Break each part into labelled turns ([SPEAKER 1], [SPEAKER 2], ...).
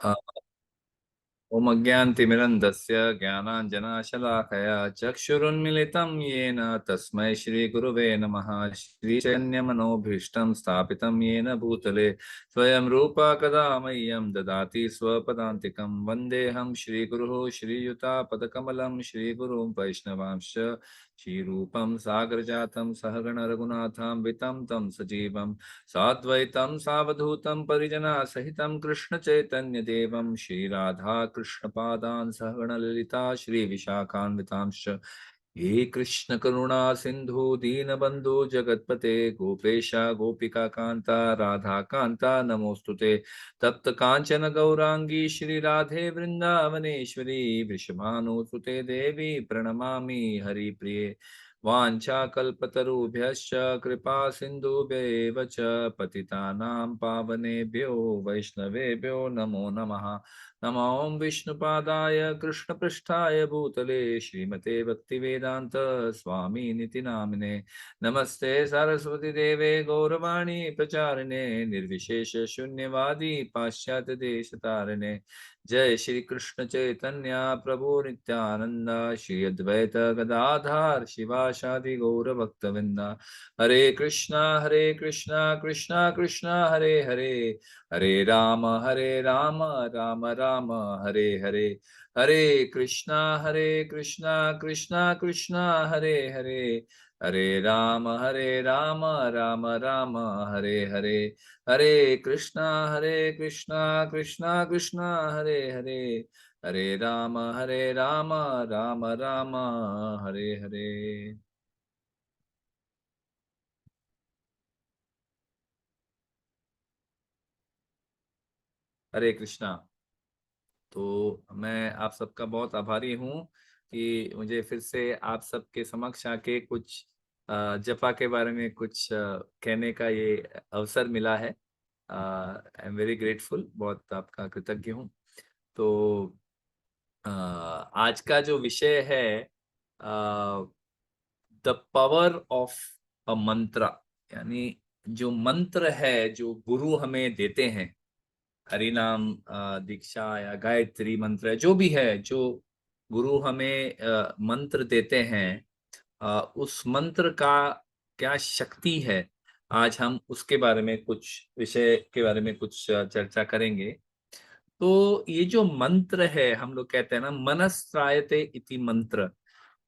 [SPEAKER 1] ओम अज्ञानतिमिरन्धस्य ज्ञानाञ्जनशलाकया चक्षुरुन्मिलितं येन तस्मै श्रीगुरुवे नमः। श्रीचैतन्यमनोभीष्टं स्थापितं येन भूतले स्वयं रूपा कदा मह्यं ददाति स्वपदान्तिकं। वन्देऽहं श्रीगुरुः श्रीयुतापदकमलं श्रीगुरुं वैष्णवांश्च श्रीरूपं सागरजातं सहगण रघुनाथान्वितं तं सजीवं साद्वैतं सावधूतं परिजना सहितं कृष्ण चैतन्य देवं श्रीराधा कृष्ण पादान् सहगण ललिता श्री विशाखान्वितांश्च। हे कृष्ण करुणा सिंधु दीनबंधु जगतपते गोपेश गोपिका कांता राधा कांता नमोस्तुते। तप्त कांचन गौरांगी श्री राधे वृंदावनेश्वरी वृषभानुसुते देवी प्रणमामि हरिप्रिये। वाञ्छाकल्पतरुभ्यश्च कृपा सिन्धुभ्येव च पतितानां पावनेभ्यो वैष्णवेभ्यो नमो नमः। नमो विष्णुपादाय कृष्णपृष्ठाय भूतले श्रीमते भक्तिवेदांत स्वामी निति नामिने। नमस्ते सरस्वती देवे गौरवाणी प्रचारिणे निर्विशेष शून्यवादी पाश्चात्य देश तारिणे। जय श्री कृष्ण चैतन्य प्रभु नित्यानंद श्री अद्वैत गदाधार शिवाशादि गौर भक्तवृंदा। हरे कृष्णा कृष्णा कृष्णा हरे हरे हरे राम राम राम हरे हरे। हरे कृष्णा कृष्णा कृष्णा हरे हरे हरे राम राम राम हरे हरे। हरे कृष्णा कृष्णा कृष्णा हरे हरे हरे राम राम राम हरे हरे। हरे कृष्णा। तो मैं आप सबका बहुत आभारी हूँ कि मुझे फिर से आप सबके समक्ष आके कुछ जपा के बारे में कुछ कहने का ये अवसर मिला है। आई एम वेरी ग्रेटफुल, बहुत आपका कृतज्ञ हूँ। तो आज का जो विषय है द पावर ऑफ अ मंत्र, यानी जो मंत्र है जो गुरु हमें देते हैं, हरि नाम दीक्षा या गायत्री मंत्र है, जो भी है जो गुरु हमें मंत्र देते हैं, उस मंत्र का क्या शक्ति है, आज हम उसके बारे में कुछ विषय के बारे में कुछ चर्चा करेंगे। तो ये जो मंत्र है, हम लोग कहते हैं ना मनस्त्रायते इति मंत्र।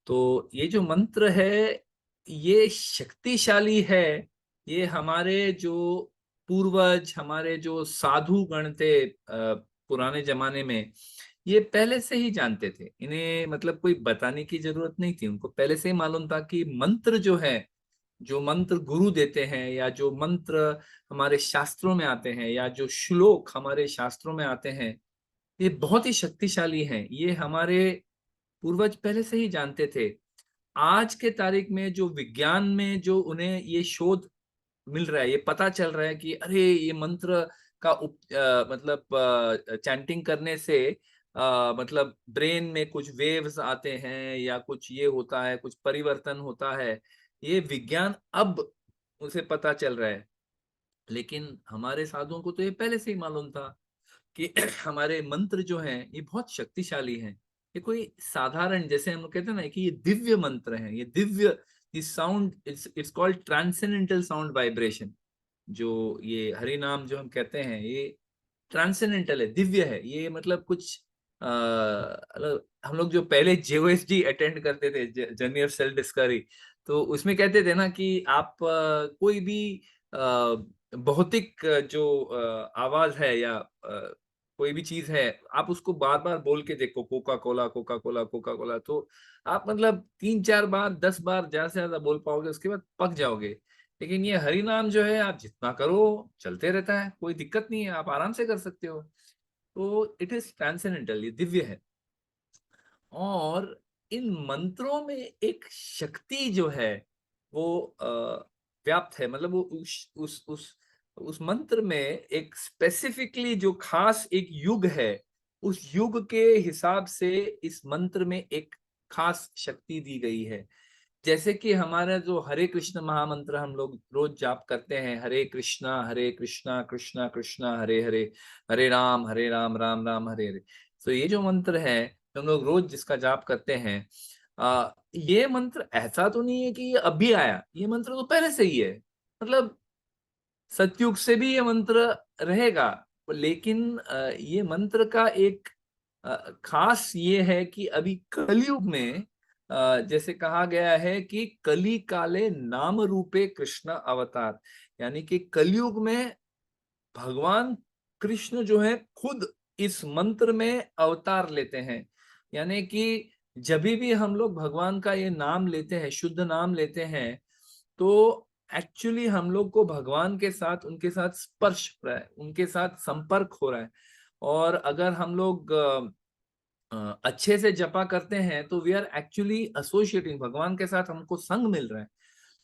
[SPEAKER 1] तो ये जो मंत्र है ये शक्तिशाली है। ये हमारे जो पूर्वज, हमारे जो साधु गण थे पुराने जमाने में, ये पहले से ही जानते थे। इन्हें मतलब कोई बताने की जरूरत नहीं थी, उनको पहले से ही मालूम था कि मंत्र जो है, जो मंत्र गुरु देते हैं या जो मंत्र हमारे शास्त्रों में आते हैं या जो श्लोक हमारे शास्त्रों में आते हैं, ये बहुत ही शक्तिशाली हैं। ये हमारे पूर्वज पहले से ही जानते थे। आज के तारीख में जो विज्ञान में जो उन्हें ये शोध मिल रहा है, ये पता चल रहा है कि अरे ये मंत्र का मतलब चैंटिंग करने से मतलब ब्रेन में कुछ वेव्स आते हैं या कुछ ये होता है, कुछ परिवर्तन होता है। ये विज्ञान अब उसे पता चल रहा है। लेकिन हमारे साधुओं को तो ये पहले से ही मालूम था कि हमारे मंत्र जो हैं ये बहुत शक्तिशाली हैं। ये कोई साधारण, जैसे हम लोग कहते हैं ना कि ये दिव्य मंत्र हैं, ये Divya, this sound it's called transcendental sound vibration. जो ये हरि नाम जो हम कहते हैं ये ट्रांसेंडेंटल है, दिव्य है। ये मतलब कुछ हम लोग जो पहले जेओएसडी अटेंड करते थे, जर्नी ऑफ सेल्फ डिस्कवरी, तो उसमें कहते थे ना कि आप कोई भी भौतिक जो आवाज है या कोई भी चीज है, आप उसको बार बार बोल के देखो, Coca Cola Coca Cola Coca Cola, तो आप मतलब 3 4 बार 10 बार ज्यादा से ज्यादा बोल पाओगे, उसके बाद पक जाओगे। लेकिन ये हरि नाम जो है आप जितना करो चलते रहता है, कोई दिक्कत नहीं है, आप आराम से कर सकते हो। तो इट इज ट्रांसेंडेंटल, ये दिव्य है। और इन मंत्रों में एक शक्ति जो है वो व्याप्त है। मतलब वो उस मंत्र में एक स्पेसिफिकली जो खास एक युग है, उस युग के हिसाब से इस मंत्र में एक खास शक्ति दी गई है। जैसे कि हमारा जो हरे कृष्ण महामंत्र हम लोग रोज जाप करते हैं, हरे कृष्णा कृष्णा कृष्णा हरे हरे, हरे राम राम हरे हरे। तो ये जो मंत्र है हम लोग रोज जिसका जाप करते हैं, ये मंत्र ऐसा तो नहीं है कि ये अभी आया, ये मंत्र तो पहले से ही है। मतलब सतयुग से भी ये मंत्र रहेगा, लेकिन ये मंत्र का एक खास ये है कि अभी कलयुग में जैसे कहा गया है कि कली काले नाम रूपे कृष्ण अवतार, यानी कि कलयुग में भगवान कृष्ण जो है खुद इस मंत्र में अवतार लेते हैं। यानी कि जब भी हम लोग भगवान का ये नाम लेते हैं, शुद्ध नाम लेते हैं, तो एक्चुअली हम लोग को भगवान के साथ, उनके साथ स्पर्श हो रहा है, उनके साथ संपर्क हो रहा है। और अगर हम लोग अच्छे से जपा करते हैं तो वी आर एक्चुअली एसोसिएटिंग, भगवान के साथ हमको संग मिल रहा है।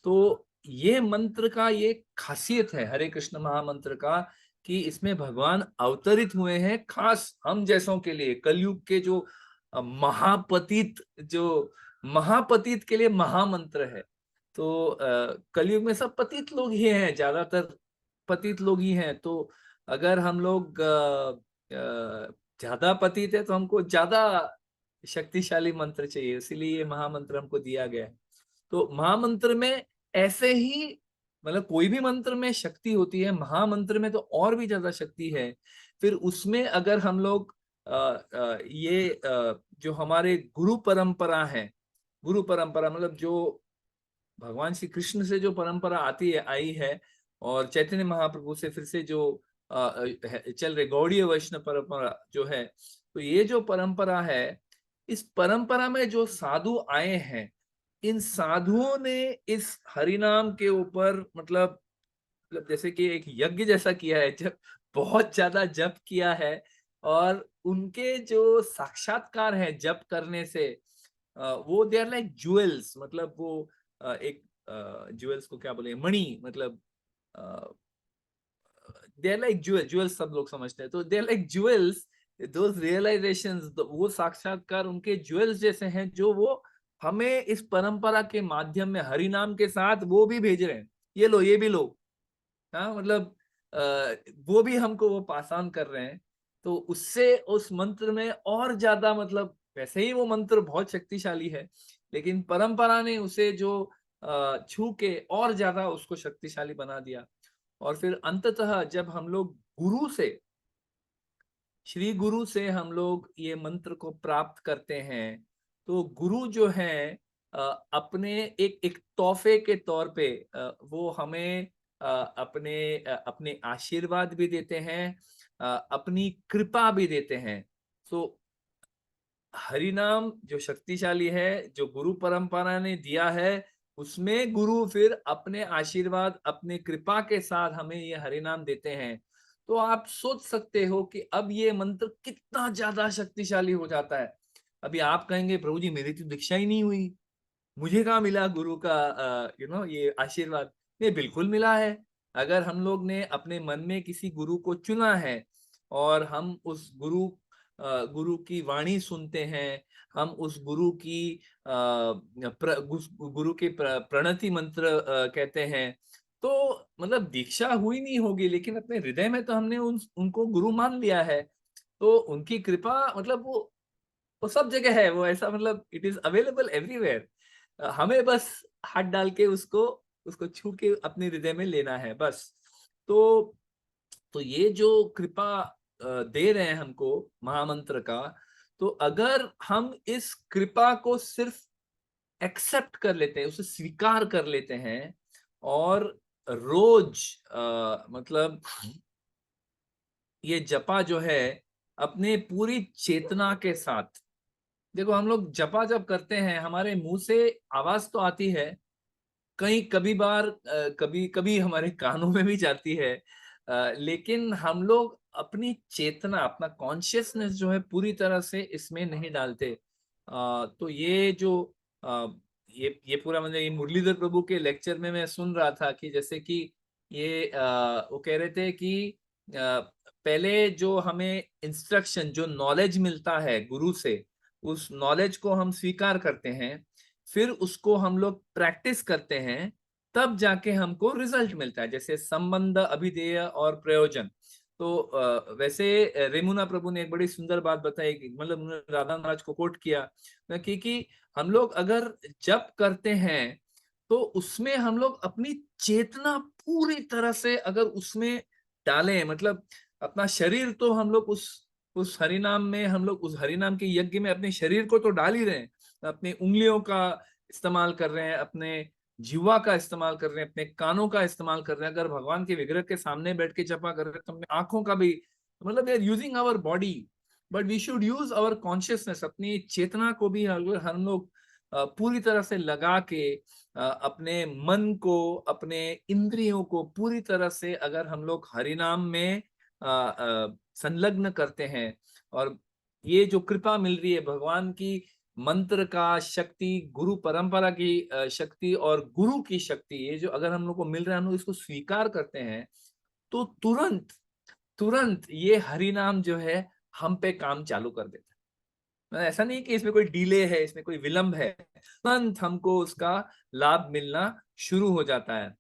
[SPEAKER 1] तो ये मंत्र का ये खासियत है हरे कृष्ण महामंत्र का, कि इसमें भगवान अवतरित हुए हैं खास हम जैसों के लिए, कलयुग के जो महापतित, जो महापतित के लिए महामंत्र है। तो कलयुग में सब पतित लोग ही हैं, ज्यादातर पतित लोग ही हैं। तो अगर हम लोग ज्यादा पतित है तो हमको ज्यादा शक्तिशाली मंत्र चाहिए, इसीलिए ये महामंत्र हमको दिया गया है। तो महामंत्र में ऐसे ही, मतलब कोई भी मंत्र में शक्ति होती है, महामंत्र में तो और भी ज्यादा शक्ति है। फिर उसमें अगर हम लोग जो हमारे गुरु परंपरा है, गुरु परंपरा मतलब जो भगवान श्री कृष्ण से जो परंपरा आती है, आई है, और चैतन्य महाप्रभु से फिर से जो चल रहे गौड़ीय वैष्णव परंपरा जो है, तो ये जो परंपरा है, इस परंपरा में जो साधु आए हैं, इन साधुओं ने इस हरिनाम के ऊपर मतलब जैसे कि एक यज्ञ जैसा किया है, जब बहुत ज्यादा जप किया है। और उनके जो साक्षात्कार है जप करने से, वो दे आर लाइक ज्वेल्स, मतलब वो एक ज्वेल्स को क्या बोले, मणि, मतलब दे आर लाइक ज्वेल्स सब लोग समझते हैं, तो they are like jewels, those realisations, वो साक्षात्कार उनके ज्वेल्स जैसे हैं, जो वो हमें इस परंपरा के माध्यम में हरि नाम के साथ वो भी भेज रहे हैं। ये लो, ये भी लो। हाँ, मतलब वो भी हमको वो पास ऑन कर रहे हैं। तो उससे उस मंत्र में और ज्यादा, मतलब वैसे ही वो मंत्र बहुत शक्तिशाली है, लेकिन परंपरा ने उसे जो छू के और ज्यादा उसको शक्तिशाली बना दिया। और फिर अंततः जब हम लोग गुरु से, श्री गुरु से हम लोग ये मंत्र को प्राप्त करते हैं, तो गुरु जो है अपने एक एक तोहफे के तौर पे वो हमें अपने आशीर्वाद भी देते हैं, अपनी कृपा भी देते हैं। सो हरि नाम जो शक्तिशाली है, जो गुरु परंपरा ने दिया है, उसमें गुरु फिर अपने आशीर्वाद, अपने कृपा के साथ हमें ये हरि नाम देते हैं। तो आप सोच सकते हो कि अब ये मंत्र कितना ज्यादा शक्तिशाली हो जाता है। अभी आप कहेंगे प्रभु जी मेरी तो दीक्षा ही नहीं हुई, मुझे कहाँ मिला गुरु का ये आशीर्वाद। ये बिल्कुल मिला है। अगर हम लोग ने अपने मन में किसी गुरु को चुना है, और हम उस गुरु की वाणी सुनते हैं, हम उस गुरु की गुरु के प्रणति मंत्र कहते हैं, तो मतलब दीक्षा हुई नहीं होगी, लेकिन अपने हृदय में तो हमने उनको गुरु मान लिया है। तो उनकी कृपा, मतलब वो सब जगह है, वो ऐसा, मतलब इट इज अवेलेबल एवरीवेयर। हमें बस हाथ डाल के उसको उसको छू के अपने हृदय में लेना है बस। तो ये जो कृपा दे रहे हैं हमको महामंत्र का, तो अगर हम इस कृपा को सिर्फ एक्सेप्ट कर लेते हैं, उसे स्वीकार कर लेते हैं, और रोज मतलब ये जपा जो है अपने पूरी चेतना के साथ, देखो हम लोग जपा जब करते हैं, हमारे मुंह से आवाज तो आती है, कहीं कभी बार कभी कभी हमारे कानों में भी जाती है, लेकिन हम लोग अपनी चेतना, अपना कॉन्शियसनेस जो है पूरी तरह से इसमें नहीं डालते। तो ये जो ये पूरा, मतलब ये मुरलीधर प्रभु के लेक्चर में मैं सुन रहा था कि जैसे कि ये वो कह रहे थे कि पहले जो हमें इंस्ट्रक्शन, जो नॉलेज मिलता है गुरु से, उस नॉलेज को हम स्वीकार करते हैं, फिर उसको हम लोग प्रैक्टिस करते हैं, तब जाके हमको रिजल्ट मिलता है। जैसे संबंध, अभिधेय और प्रयोजन। तो वैसे रेमुना प्रभु ने एक बड़ी सुंदर बात बताई, मतलब उन्होंने राधा महाराज को कोट किया कि हम लोग अगर जप करते हैं तो उसमें हम लोग अपनी चेतना पूरी तरह से अगर उसमें डालें, मतलब अपना शरीर तो हम लोग उस हरिनाम में, हम लोग उस हरिनाम के यज्ञ में अपने शरीर को तो डाल ही रहे हैं, अपनी उंगलियों का इस्तेमाल कर रहे हैं, अपने जीवा का इस्तेमाल कर रहे हैं, अपने कानों का इस्तेमाल कर रहे हैं। अगर भगवान के विग्रह के सामने बैठ के जपा कर रहे हैं तो अपने आंखों का भी, मतलब we are using our body, but we should use our consciousness, अपनी चेतना को भी अगर हम लोग पूरी तरह से लगा के अपने मन को, अपने इंद्रियों को पूरी तरह से अगर हम लोग हरिनाम में संलग्न करते हैं, और ये जो कृपा मिल रही है भगवान की, मंत्र का शक्ति, गुरु परंपरा की शक्ति और गुरु की शक्ति, ये जो अगर हम लोग को मिल रहा है, हम लोग इसको स्वीकार करते हैं, तो तुरंत तुरंत ये हरिनाम जो है हम पे काम चालू कर देता है। ऐसा नहीं कि इसमें कोई डिले है, इसमें कोई विलंब है, तुरंत हमको उसका लाभ मिलना शुरू हो जाता है।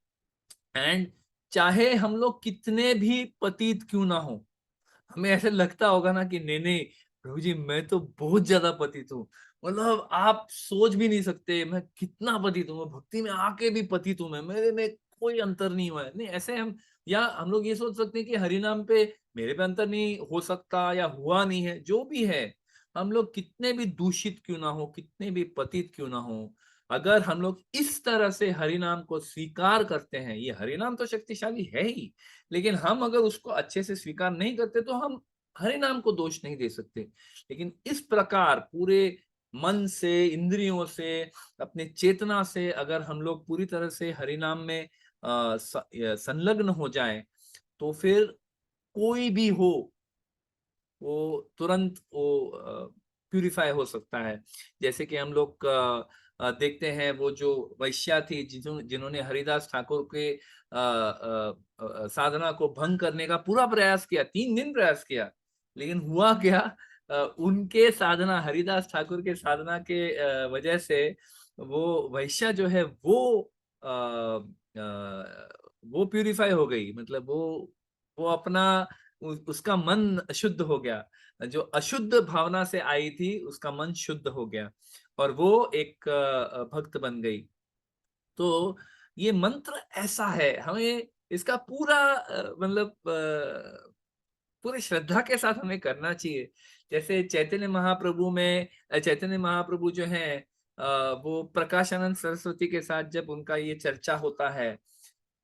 [SPEAKER 1] एंड चाहे हम लोग कितने भी पतित क्यों ना हो, हमें ऐसे लगता होगा ना कि नहीं नहीं प्रभु जी मैं तो बहुत ज्यादा पतित हूँ, मतलब आप सोच भी नहीं सकते मैं कितना पतित हूँ, मैं भक्ति में आके भी पतित हूँ, मैं, मेरे में कोई अंतर नहीं हुआ है। नहीं, ऐसे हम लोग ये सोच सकते हैं कि हरिनाम पे मेरे पे अंतर नहीं हो सकता या हुआ नहीं है। जो भी है, हम लोग कितने भी दूषित क्यों ना हो, कितने भी पतित क्यों ना हो, अगर हम लोग इस तरह से हरिनाम को स्वीकार करते हैं, ये हरिनाम तो शक्तिशाली है ही, लेकिन हम अगर उसको अच्छे से स्वीकार नहीं करते तो हम हरि नाम को दोष नहीं दे सकते। लेकिन इस प्रकार पूरे मन से, इंद्रियों से, अपने चेतना से अगर हम लोग पूरी तरह से हरि नाम में संलग्न हो जाएं, तो फिर कोई भी हो वो तुरंत वो प्यूरिफाई हो सकता है। जैसे कि हम लोग देखते हैं वो जो वैश्या थी जिन्होंने हरिदास ठाकुर के साधना को भंग करने का पूरा प्रयास किया, 3 दिन प्रयास किया, लेकिन हुआ क्या, उनके साधना, हरिदास ठाकुर के साधना के वजह से वो वैश्या जो है अ, वो प्यूरिफाई हो गई, मतलब वो अपना उसका मन शुद्ध हो गया, जो अशुद्ध भावना से आई थी उसका मन शुद्ध हो गया और वो एक भक्त बन गई। तो ये मंत्र ऐसा है, हमें इसका पूरा मतलब पूरी श्रद्धा के साथ हमें करना चाहिए। जैसे चैतन्य महाप्रभु में, चैतन्य महाप्रभु जो है वो प्रकाशानंद सरस्वती के साथ जब उनका ये चर्चा होता है,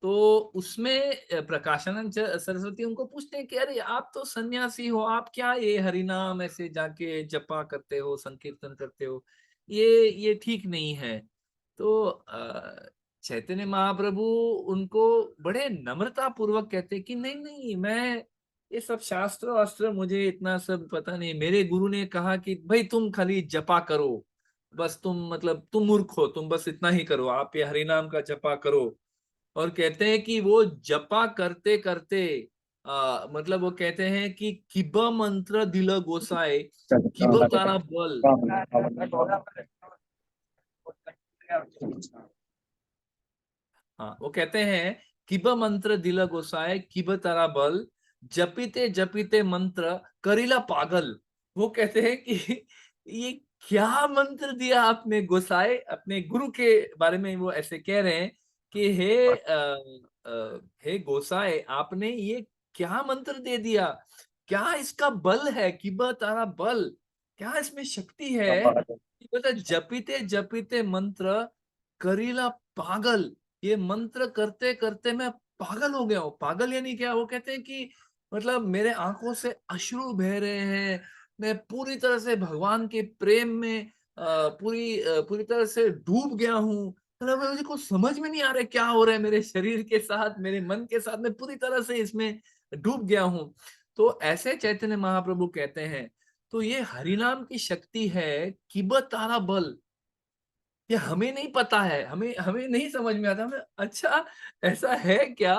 [SPEAKER 1] तो उसमें प्रकाशानंद सरस्वती उनको पूछते हैं कि अरे आप तो सन्यासी हो, आप क्या ये हरिनाम ऐसे जाके जपा करते हो, संकीर्तन करते हो, ये ठीक नहीं है। तो चैतन्य महाप्रभु उनको बड़े नम्रता पूर्वक कहते हैं कि नहीं नहीं, मैं ये सब शास्त्र वास्त्र मुझे इतना सब पता नहीं, मेरे गुरु ने कहा कि भाई तुम खाली जपा करो, बस तुम, मतलब तुम मूर्ख हो, तुम बस इतना ही करो, आप ये हरिनाम का जपा करो। और कहते हैं कि वो जपा करते करते मतलब वो कहते हैं कि किब मंत्र दिल गोसाए, किब तारा बल। हाँ, वो कहते हैं किब मंत्र दिल गोसाए, किब तारा बल, जपीते जपीते मंत्र करीला पागल। वो कहते हैं कि ये क्या मंत्र दिया आपने गोसाए, अपने गुरु के बारे में वो ऐसे कह रहे हैं कि हे गोसाए, आपने ये क्या मंत्र दे दिया, क्या इसका बल है, किब तारा बल, क्या इसमें शक्ति है। तो जपीते जपीते मंत्र करीला पागल, ये मंत्र करते करते मैं पागल हो गया हूँ। पागल यानी क्या, वो कहते हैं कि मतलब मेरे आंखों से अश्रु बह रहे हैं, मैं पूरी तरह से भगवान के प्रेम में पूरी तरह से डूब गया हूँ, मतलब मुझे कुछ समझ में नहीं आ रहा है क्या हो रहा है मेरे शरीर के साथ, मेरे मन के साथ, मैं पूरी तरह से इसमें डूब गया हूँ। तो ऐसे चैतन्य महाप्रभु कहते हैं। तो ये हरिनाम की शक्ति है, किबत तारा बल, ये हमें नहीं पता है, हमें हमें नहीं समझ में आता, हमें अच्छा ऐसा है क्या,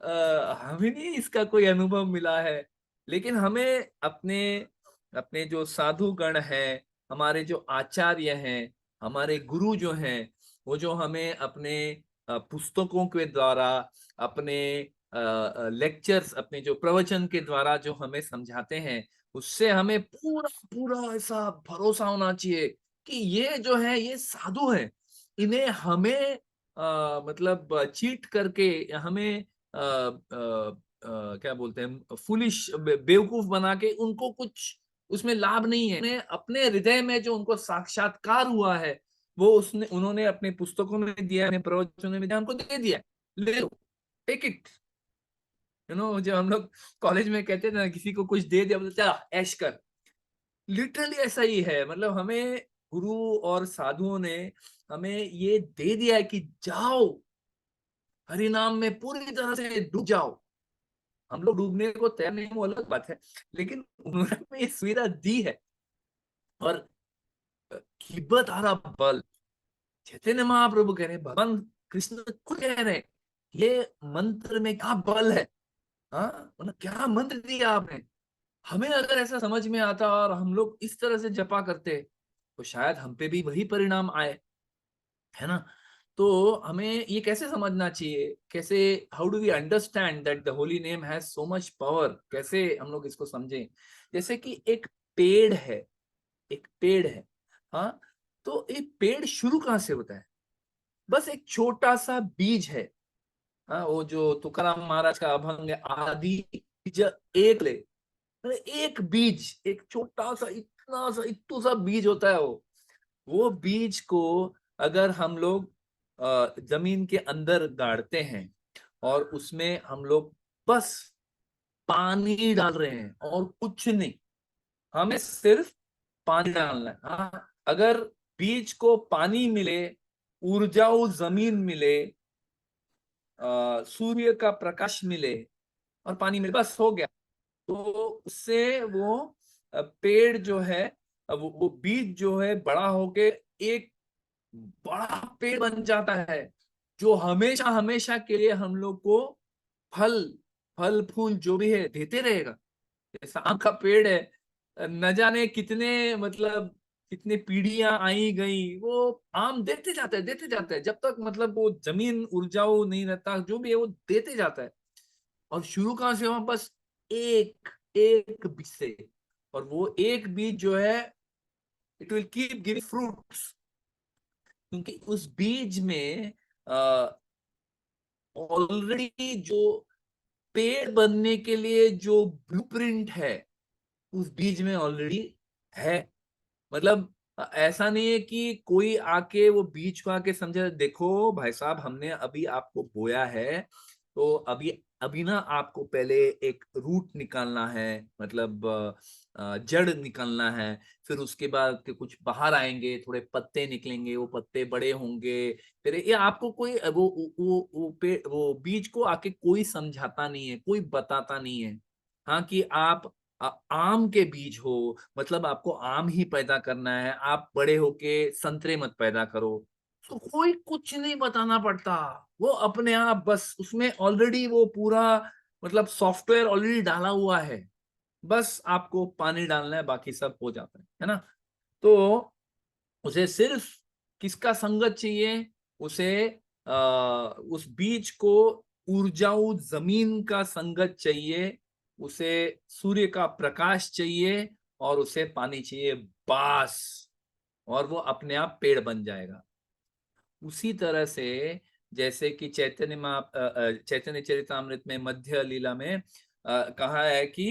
[SPEAKER 1] हमें नहीं इसका कोई अनुभव मिला है। लेकिन हमें अपने अपने जो साधु गण हैं, हमारे जो आचार्य हैं, हमारे गुरु जो हैं वो जो हमें अपने पुस्तकों के द्वारा, अपने लेक्चर्स, अपने जो प्रवचन के द्वारा जो हमें समझाते हैं, उससे हमें पूरा पूरा ऐसा भरोसा होना चाहिए कि ये जो है ये साधु है, इन्हें हमें मतलब चीट करके हमें क्या बोलते हैं, फुलिश बेवकूफ बना के उनको कुछ उसमें लाभ नहीं है। उन्हें अपने हृदय में जो उनको साक्षात्कार हुआ है वो उसने उन्होंने अपने पुस्तकों में दिया, अपने प्रवचनों में दिया, हमको दे दिया, ले लो, टेक इट। जो हम लोग कॉलेज में कहते थे ना, किसी को कुछ दे दिया, बोलते चला ऐश कर। लिटरली ऐसा ही है, मतलब हमें गुरु और साधुओं ने हमें ये दे दिया है कि जाओ हरि नाम में पूरी तरह से डूब जाओ। हम लोग डूबने को तैयार नहीं, वो अलग बात है, लेकिन उन्होंने हमें ये सुविधा दी है। और किबत आरा बल, चैतन्य महाप्रभु कह रहे, भगवान कृष्ण खुद कह रहे, ये मंत्र में क्या बल है। हाँ, मतलब क्या मंत्र दिया आपने। हमें अगर ऐसा समझ में आता और हम लोग इस तरह से जपा करते तो शायद हम पे भी वही परिणाम आए, है ना। तो हमें ये कैसे समझना चाहिए, कैसे, how do we understand that the holy name has so much power, कैसे हम लोग इसको समझें। जैसे कि एक पेड़ है, एक पेड़ है, हाँ, तो एक पेड़ शुरू कहाँ से होता है, बस एक छोटा सा बीज है। हाँ, वो जो तुकाराम महाराज का अभंग है, आदि बीज एक ले, मतलब एक बीज, एक छोटा सा, इतना सा, इतना सा बीज होता है वो बीज को अगर हम लोग जमीन के अंदर गाड़ते हैं और उसमें हम लोग बस पानी डाल रहे हैं और कुछ नहीं, हमें सिर्फ पानी डालना है। हाँ, अगर बीज को पानी मिले, ऊर्जाऊ जमीन मिले, सूर्य का प्रकाश मिले और पानी मिले, बस हो गया। तो उससे वो पेड़ जो है, वो बीज जो है बड़ा होके एक बड़ा पेड़ बन जाता है, जो हमेशा हमेशा के लिए हम लोग को फल फल फूल जो भी है देते रहेगा। जैसा आम का पेड़ है, न जाने कितने, मतलब कितने पीढ़ियां आई गई, वो आम देते जाता है जब तक मतलब वो जमीन ऊर्जाऊ नहीं रहता, जो भी है वो देते जाता है। और शुरू कहाँ से हुआ, बस एक एक बीज से। और वो एक बीज जो है, it will keep giving fruits, क्योंकि उस बीज में ऑलरेडी जो पेड़ बनने के लिए जो ब्लूप्रिंट है उस बीज में ऑलरेडी है। मतलब ऐसा नहीं है कि कोई आके वो बीज को आके समझे, देखो भाई साहब, हमने अभी आपको बोया है, तो अभी अभी ना आपको पहले एक रूट निकालना है, मतलब जड़ निकालना है, फिर उसके बाद के कुछ बाहर आएंगे, थोड़े पत्ते निकलेंगे, वो पत्ते बड़े होंगे, फिर ये आपको कोई वो बीज को आके कोई समझाता नहीं है, कोई बताता नहीं है। हाँ, कि आप आम के बीज हो, मतलब आपको आम ही पैदा करना है, आप बड़े होके संतरे मत पैदा करो, तो कोई कुछ नहीं बताना पड़ता। वो अपने आप बस उसमें ऑलरेडी वो पूरा, मतलब सॉफ्टवेयर ऑलरेडी डाला हुआ है, बस आपको पानी डालना है, बाकी सब हो जाता है ना। तो उसे सिर्फ किसका संगत चाहिए, उसे उस बीज को ऊर्जाऊ जमीन का संगत चाहिए, उसे सूर्य का प्रकाश चाहिए और उसे पानी चाहिए, बास। और वो अपने आप पेड़ बन जाएगा। उसी तरह से जैसे कि चैतन्य चरितामृत में मध्य लीला में कहा है कि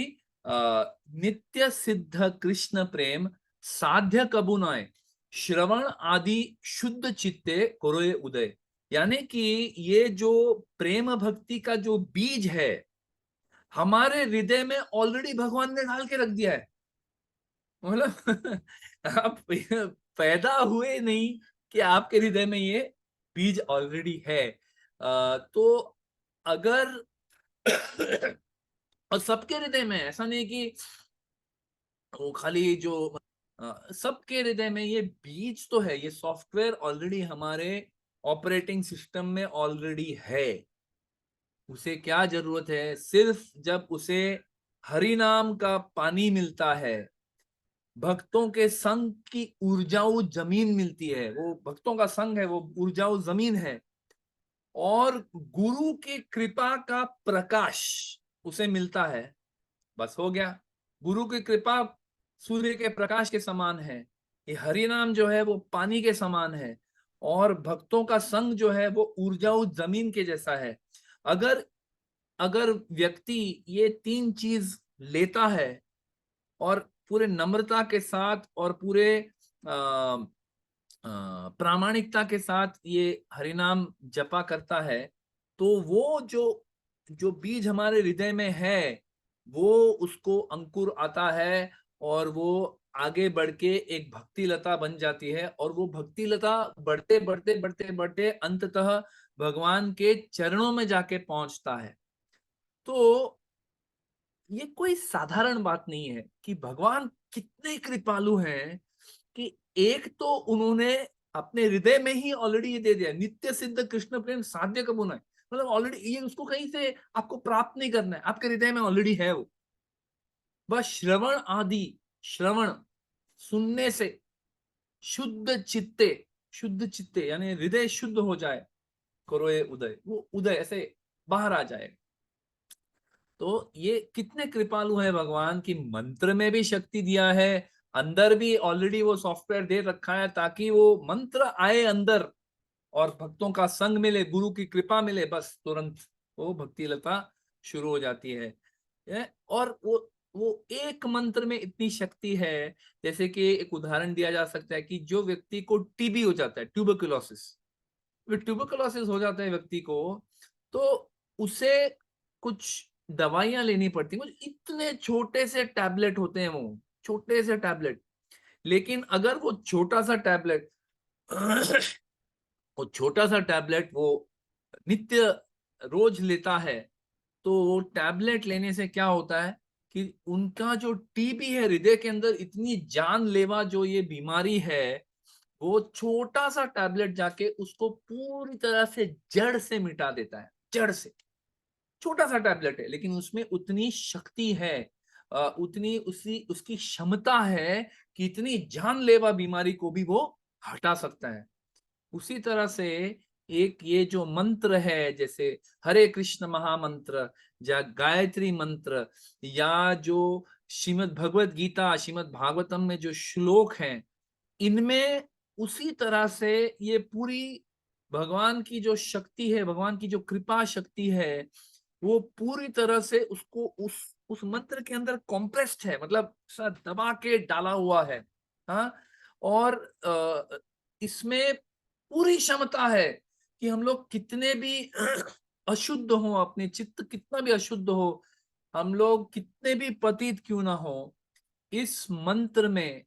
[SPEAKER 1] नित्य सिद्ध कृष्ण प्रेम साध्य कबू नाय, श्रवण आदि शुद्ध चित्ते कुरोए उदय। यानी कि ये जो प्रेम भक्ति का जो बीज है हमारे हृदय में ऑलरेडी भगवान ने डाल के रख दिया है। मतलब आप पैदा हुए नहीं कि आपके हृदय में ये बीज ऑलरेडी है। तो अगर और सबके हृदय में, ऐसा नहीं कि वो खाली जो सबके हृदय में ये बीज तो है, ये सॉफ्टवेयर ऑलरेडी हमारे ऑपरेटिंग सिस्टम में ऑलरेडी है। उसे क्या जरूरत है, सिर्फ जब उसे हरि नाम का पानी मिलता है, भक्तों के संग की ऊर्जाऊ जमीन मिलती है, वो भक्तों का संग है, वो ऊर्जाऊ जमीन है। और गुरु की कृपा का प्रकाश उसे मिलता है, बस हो गया। गुरु की कृपा सूर्य के प्रकाश के समान है, ये हरि नाम जो है वो पानी के समान है, और भक्तों का संग जो है वो ऊर्जाऊ जमीन के जैसा है। अगर अगर व्यक्ति ये तीन चीज लेता है और पूरे नम्रता के साथ और पूरे प्रामाणिकता के साथ ये हरिनाम जपा करता है, तो वो जो जो बीज हमारे हृदय में है वो उसको अंकुर आता है, और वो आगे बढ़ के एक भक्ति लता बन जाती है, और वो भक्ति लता बढ़ते बढ़ते बढ़ते बढ़ते अंततः भगवान के चरणों में जाके पहुंचता है। तो ये कोई साधारण बात नहीं है कि भगवान कितने कृपालु हैं कि एक तो उन्होंने अपने हृदय में ही ऑलरेडी ये दे दिया, नित्य सिद्ध कृष्ण प्रेम साध्य कबूल है। मतलब ऑलरेडी ये उसको कहीं से आपको प्राप्त नहीं करना है, आपके हृदय में ऑलरेडी है वो। बस श्रवण आदि, श्रवण सुनने से शुद्ध चित्ते, शुद्ध चित्ते यानी हृदय शुद्ध हो जाए, करो ये उदय, वो उदय ऐसे बाहर आ जाए। तो ये कितने कृपालु है भगवान की, मंत्र में भी शक्ति दिया है, अंदर भी ऑलरेडी वो सॉफ्टवेयर दे रखा है ताकि वो मंत्र आए अंदर और भक्तों का संग मिले, गुरु की कृपा मिले, बस तुरंत वो भक्ति लता शुरू हो जाती है। और वो एक मंत्र में इतनी शक्ति है। जैसे कि एक उदाहरण दिया जा सकता है कि जो व्यक्ति को टीबी हो जाता है, ट्यूबरकुलोसिस, ट्यूबरकुलोसिस हो जाता है व्यक्ति को, तो उसे कुछ दवाइयां लेनी पड़ती हैं, इतने छोटे से टैबलेट होते हैं वो, छोटे से टैबलेट। लेकिन अगर वो छोटा सा टैबलेट वो छोटा सा टैबलेट वो नित्य रोज लेता है, तो वो टैबलेट लेने से क्या होता है कि उनका जो टीबी है हृदय के अंदर, इतनी जानलेवा जो ये बीमारी है, वो छोटा सा टैबलेट जाके उसको पूरी तरह से जड़ से मिटा देता है, जड़ से। छोटा सा टैबलेट है लेकिन उसमें उतनी शक्ति है, उतनी उसी उसकी क्षमता है कि इतनी जानलेवा बीमारी को भी वो हटा सकता है। उसी तरह से एक ये जो मंत्र है, जैसे हरे कृष्ण महामंत्र या गायत्री मंत्र, या जो श्रीमद् भगवत गीता, श्रीमद् भागवतम में जो श्लोक हैं, इनमें उसी तरह से ये पूरी भगवान की जो शक्ति है, भगवान की जो कृपा शक्ति है, वो पूरी तरह से उसको उस मंत्र के अंदर कॉम्प्रेस्ड है, मतलब दबा के डाला हुआ है। हाँ, और इसमें पूरी क्षमता है कि हम लोग कितने भी अशुद्ध हो, अपने चित्त कितना भी अशुद्ध हो, हम लोग कितने भी पतित क्यों ना हो, इस मंत्र में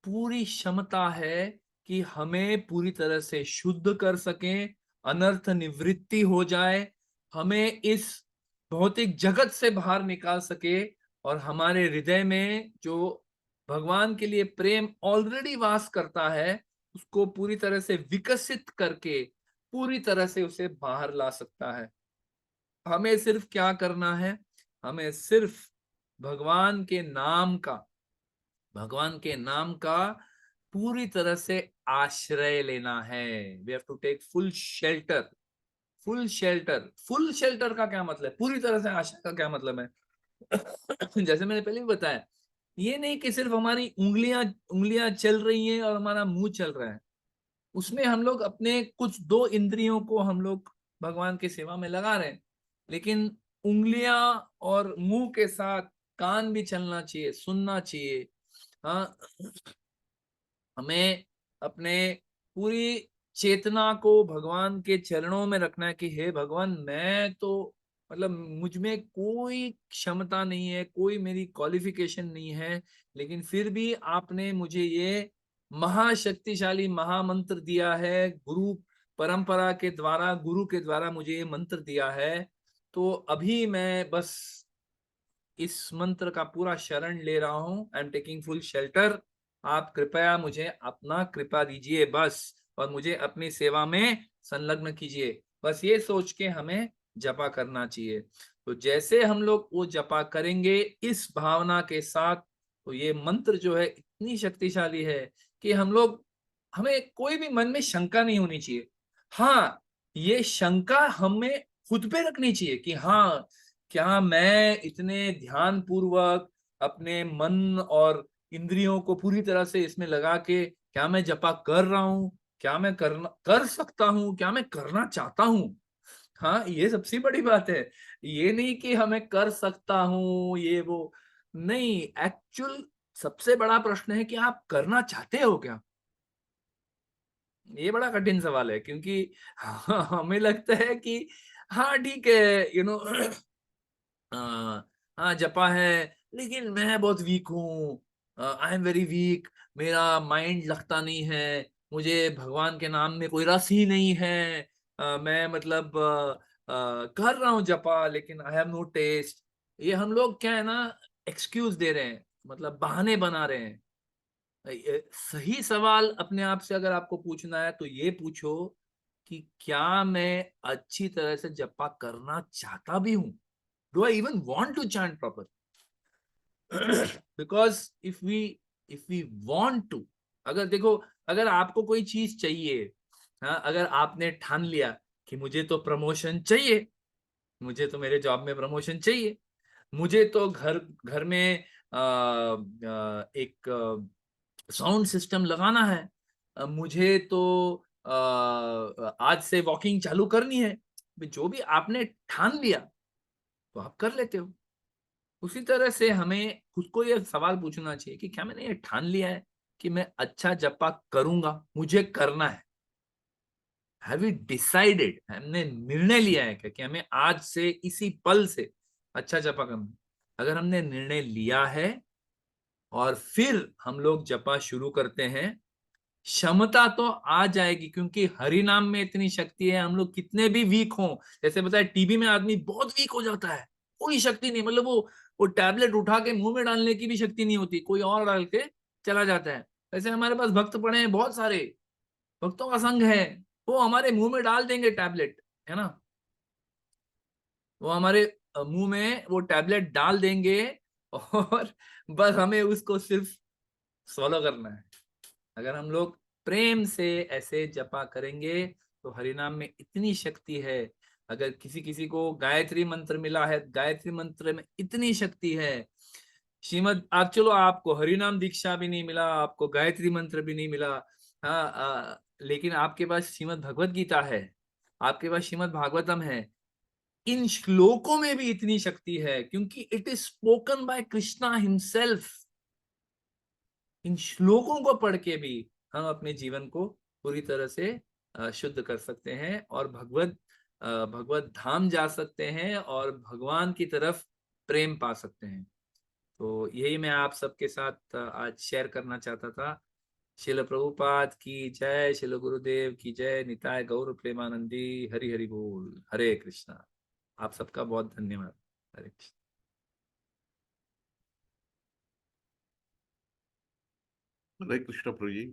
[SPEAKER 1] पूरी क्षमता है कि हमें पूरी तरह से शुद्ध कर सके, अनर्थ निवृत्ति हो जाए, हमें इस भौतिक जगत से बाहर निकाल सके, और हमारे हृदय में जो भगवान के लिए प्रेम ऑलरेडी वास करता है उसको पूरी तरह से विकसित करके पूरी तरह से उसे बाहर ला सकता है। हमें सिर्फ क्या करना है, हमें सिर्फ भगवान के नाम का, भगवान के नाम का पूरी तरह से आश्रय लेना है। We have to take full shelter. Full shelter, full shelter का क्या मतलब है, पूरी तरह से आश्रय का क्या मतलब है? जैसे मैंने पहले भी बताया, ये नहीं कि सिर्फ हमारी उंगलियां उंगलियां चल रही हैं और हमारा मुंह चल रहा है, उसमें हम लोग अपने कुछ दो इंद्रियों को हम लोग भगवान की सेवा में लगा रहे हैं, लेकिन उंगलियां और मुंह के साथ कान भी चलना चाहिए, सुनना चाहिए। हाँ, हमें अपने पूरी चेतना को भगवान के चरणों में रखना है कि हे भगवान, मैं तो मतलब मुझ में कोई क्षमता नहीं है, कोई मेरी क्वालिफिकेशन नहीं है, लेकिन फिर भी आपने मुझे ये महाशक्तिशाली महामंत्र दिया है, गुरु परंपरा के द्वारा, गुरु के द्वारा मुझे ये मंत्र दिया है। तो अभी मैं बस इस मंत्र का पूरा शरण ले रहा हूँ, I am taking full shelter. आप कृपया मुझे अपना कृपा दीजिए बस, और मुझे अपनी सेवा में संलग्न कीजिए, बस ये सोच के हमें जपा करना चाहिए। तो जैसे हम लोग वो जपा करेंगे इस भावना के साथ, तो ये मंत्र जो है इतनी शक्तिशाली है कि हमें कोई भी मन में शंका नहीं होनी चाहिए। हाँ, ये शंका हमें खुद पे रखनी चाहिए कि हाँ, क्या मैं इतने ध्यान पूर्वक अपने मन और इंद्रियों को पूरी तरह से इसमें लगा के क्या मैं जपा कर रहा हूँ, क्या मैं कर सकता हूँ, क्या मैं करना चाहता हूँ। हाँ, ये सबसे बड़ी बात है। ये नहीं कि हमें कर सकता हूँ ये वो, नहीं, एक्चुअल सबसे बड़ा प्रश्न है कि आप करना चाहते हो क्या। ये बड़ा कठिन सवाल है, क्योंकि हमें लगता है कि हाँ ठीक है, हाँ जपा है, लेकिन मैं बहुत वीक हूँ, आई एम वेरी वीक, मेरा माइंड लगता नहीं है, मुझे भगवान के नाम में कोई रस ही नहीं है, मैं मतलब कर रहा हूँ जपा लेकिन आई हैव नो टेस्ट। ये हम लोग क्या है ना, एक्सक्यूज दे रहे हैं, मतलब बहाने बना रहे हैं। सही सवाल अपने आप से अगर आपको पूछना है तो ये पूछो कि क्या मैं अच्छी तरह से जपा करना चाहता भी हूं। Do I even want to chant proper? Because if we want to, अगर देखो, अगर आपको कोई चीज चाहिए, हाँ, अगर आपने ठान लिया कि मुझे तो प्रमोशन चाहिए, मुझे तो मेरे जॉब में प्रमोशन चाहिए, मुझे तो घर घर में एक साउंड सिस्टम लगाना है, मुझे तो आज से वॉकिंग चालू करनी है, जो भी आपने ठान लिया तो आप कर लेते हो। उसी तरह से हमें खुद को यह सवाल पूछना चाहिए कि क्या मैंने ये ठान लिया है कि मैं अच्छा जपा करूंगा, मुझे करना है। हैव वी डिसाइडेड, हमने निर्णय लिया है क्या कि हमें आज से इसी पल से अच्छा जपा करना है? अगर हमने निर्णय लिया है और फिर हम लोग जपा शुरू करते हैं, क्षमता तो आ जाएगी, क्योंकि हरि नाम में इतनी शक्ति है। हम लोग कितने भी वीक हों, जैसे बताया टीबी में आदमी बहुत वीक हो जाता है, कोई शक्ति नहीं, मतलब वो टैबलेट उठा के मुंह में डालने की भी शक्ति नहीं होती, कोई और डाल के चला जाता है। वैसे हमारे पास भक्त पड़े हैं बहुत सारे, भक्तों का संघ है, वो हमारे मुंह में डाल देंगे टैबलेट, है ना, वो हमारे मुंह में वो टैबलेट डाल देंगे और बस हमें उसको सिर्फ सॉलो करना है। अगर हम लोग प्रेम से ऐसे जपा करेंगे तो हरिनाम में इतनी शक्ति है। अगर किसी किसी को गायत्री मंत्र मिला है, गायत्री मंत्र में इतनी शक्ति है। श्रीमद, आप चलो, आपको हरिनाम दीक्षा भी नहीं मिला, आपको गायत्री मंत्र भी नहीं मिला, हाँ, लेकिन आपके पास श्रीमद भगवत गीता है, आपके पास श्रीमद भागवतम है। इन श्लोकों में भी इतनी शक्ति है क्योंकि it is spoken by Krishna himself. इन श्लोकों को पढ़ के भी हम अपने जीवन को पूरी तरह से शुद्ध कर सकते हैं और भगवत धाम जा सकते हैं और भगवान की तरफ प्रेम पा सकते हैं। तो यही मैं आप सबके साथ आज शेयर करना चाहता था। शिल प्रभुपाद की जय, शिल गुरुदेव की जय, निताय गौर प्रेमानंदी, हरि हरि बोल, हरे कृष्णा। आप सबका बहुत धन्यवाद। हरे कृष्ण।
[SPEAKER 2] हरे कृष्ण प्रभु जी,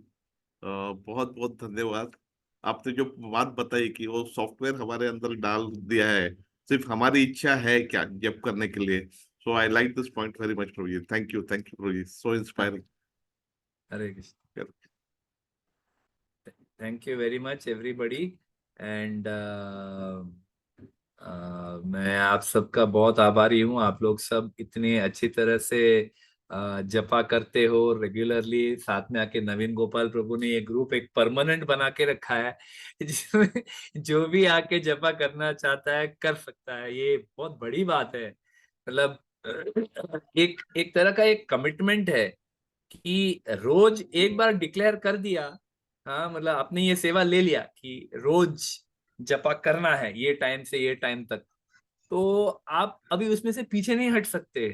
[SPEAKER 2] बहुत बहुत धन्यवाद। आपने जो बात बताई कि वो सॉफ्टवेयर हमारे अंदर डाल दिया है, सिर्फ हमारी इच्छा है क्या जब करने के लिए। So I like this point very much प्रभु जी। थैंक यू प्रभु जी, so inspiring.
[SPEAKER 1] Hare Krishna. Thank you very much everybody. And मैं आप सबका बहुत आभारी हूँ। आप लोग सब इतने अच्छी तरह से जपा करते हो रेगुलरली। साथ में आके नवीन गोपाल प्रभु ने ये ग्रुप एक परमानेंट बना के रखा है जिसमें जो भी आके जपा करना चाहता है कर सकता है। ये बहुत बड़ी बात है। मतलब एक एक तरह का एक कमिटमेंट है कि रोज एक बार डिक्लेयर कर दिया, हाँ, मतलब आपने ये सेवा ले लिया कि रोज जपा करना है ये टाइम से ये टाइम तक, तो आप अभी उसमें से पीछे नहीं हट सकते।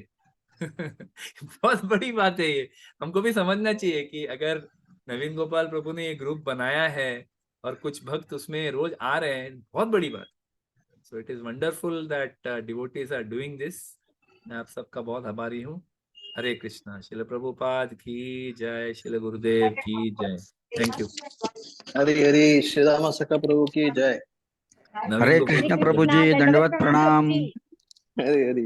[SPEAKER 1] बहुत बड़ी बात है ये। हमको भी समझना चाहिए कि अगर नवीन गोपाल प्रभु ने ये ग्रुप बनाया है और कुछ भक्त उसमें रोज आ रहे हैं, बहुत बड़ी बात। So it is wonderful that devotees are doing this. मैं आप सबका बहुत आभारी हूँ। हरे कृष्णा। शिल प्रभुपाद की जय, शिल गुरुदेव की जय। Thank you.
[SPEAKER 3] हरि हरि श्री राम सखा प्रभु की जय।
[SPEAKER 1] नवीन
[SPEAKER 4] हरे
[SPEAKER 1] गोपाल
[SPEAKER 4] कृष्ण
[SPEAKER 1] की
[SPEAKER 4] प्रभु
[SPEAKER 1] जय।
[SPEAKER 4] जी, दंडवत प्रणाम।
[SPEAKER 3] हरि हरि।